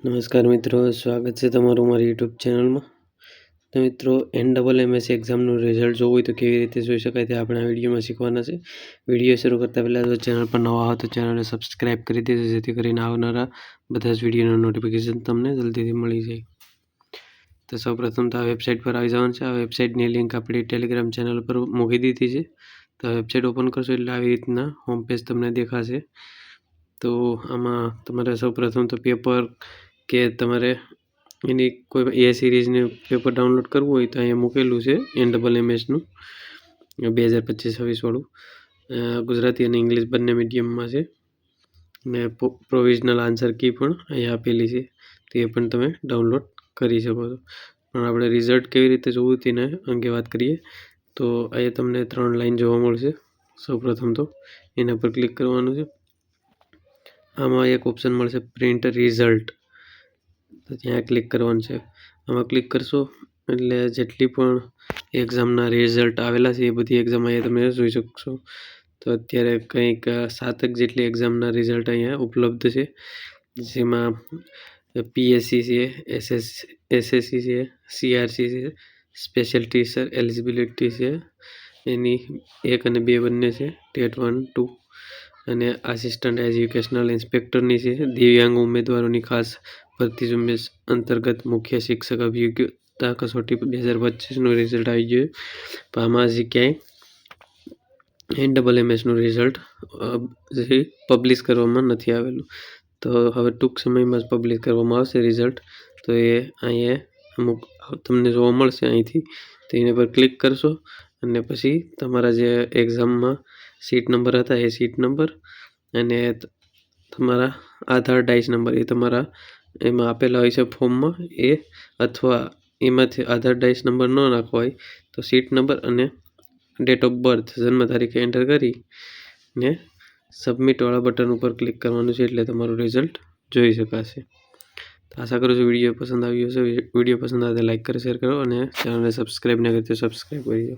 નમસ્કાર મિત્રો, સ્વાગત છે તમારું મારી યુટ્યુબ ચેનલમાં. તો મિત્રો, NMMS એક્ઝામનું રિઝલ્ટ જોવું હોય તો કેવી રીતે જોઈ શકાય તે આપણે આ વિડીયોમાં શીખવાના છે. વિડીયો શરૂ કરતાં પહેલાં જો ચેનલ પર નવા હો તો ચેનલને સબસ્ક્રાઈબ કરી દેજો, જેથી કરીને આવનારા બધા જ વિડીયોનું નોટિફિકેશન તમને જલ્દીથી મળી જાય. તો સૌપ્રથમ તો આ વેબસાઇટ પર આવી જવાનું છે. આ વેબસાઇટની લિંક આપણી ટેલિગ્રામ ચેનલ પર મૂકી દીધી છે. તો વેબસાઇટ ઓપન કરશો એટલે આવી રીતના હોમ પેજ તમને દેખાશે. તો આમાં તમારે સૌપ્રથમ તો પેપર કે તમારે એની કોઈ એ સિરીઝને પેપર ડાઉનલોડ કરવું હોય તો અહીંયા મૂકેલું છે NMMSનું 2025-26 વાળું. ગુજરાતી અને ઇંગ્લિશ બંને મીડિયમમાં છે. ને પ્રોવિઝનલ આન્સર કી પણ અહીંયા આપેલી છે, તે પણ તમે ડાઉનલોડ કરી શકો છો. પણ આપણે રિઝલ્ટ કેવી રીતે જોવું તેના અંગે વાત કરીએ તો અહીંયા તમને 3 લાઈન જોવા મળશે. સૌપ્રથમ તો એના પર ક્લિક કરવાનું છે. આમાં એક ઓપ્શન મળશે પ્રિન્ટ રિઝલ્ટ, તો ત્યાં ક્લિક કરવાનું છે. આમાં ક્લિક કરશો એટલે જેટલી પણ એક્ઝામના રિઝલ્ટ આવેલા છે એ બધી એક્ઝામ અહીંયા તમે જોઈ શકશો. તો અત્યારે કંઈક 7 જેટલી એક્ઝામના રિઝલ્ટ અહીંયા ઉપલબ્ધ છે, જેમાં PSC છે, SSC છે, CRC છે, સ્પેશિયલ ટીચર એલિજિબિલિટી છે, એની 1 અને 2 બંને છે, ટેટ 1, 2 અને આસિસ્ટન્ટ એજ્યુકેશનલ ઇન્સ્પેક્ટરની છે. દિવ્યાંગ ઉમેદવારોની ખાસ ભરતી ઝુંબેશ અંતર્ગત મુખ્ય શિક્ષક અભિયોગ્યતા કસોટી 2025નું રિઝલ્ટ આવી ગયું. પણ આમાં હજી ક્યાંય NMMSનું રિઝલ્ટ પબ્લિશ કરવામાં નથી આવેલું. તો હવે ટૂંક સમયમાં જ પબ્લિશ કરવામાં આવશે રિઝલ્ટ. તો એ અહીંયા અમુક તમને જોવા મળશે અહીંથી. તો એના પર ક્લિક કરશો અને પછી તમારા જે એક્ઝામમાં સીટ નંબર હતા એ સીટ નંબર અને તમારા આધાર ડાઇસ નંબર એ તમારા એમાં આપેલા હોય છે ફોર્મમાં, એ અથવા એમાંથી આધાર ડાઇસ નંબર ન નાખવો હોય તો સીટ નંબર અને ડેટ ઓફ બર્થ જન્મ તારીખ એન્ટર કરી ને સબમિટવાળા બટન ઉપર ક્લિક કરવાનું છે, એટલે તમારું રિઝલ્ટ જોઈ શકાશે. તો આશા કરું છું વિડીયો પસંદ આવ્યો હશે. વિડીયો પસંદ આવે તો લાઈક કરો, શેર કરો અને ચેનલને સબસ્ક્રાઈબ ન કરી તો સબસ્ક્રાઈબ કરી દો.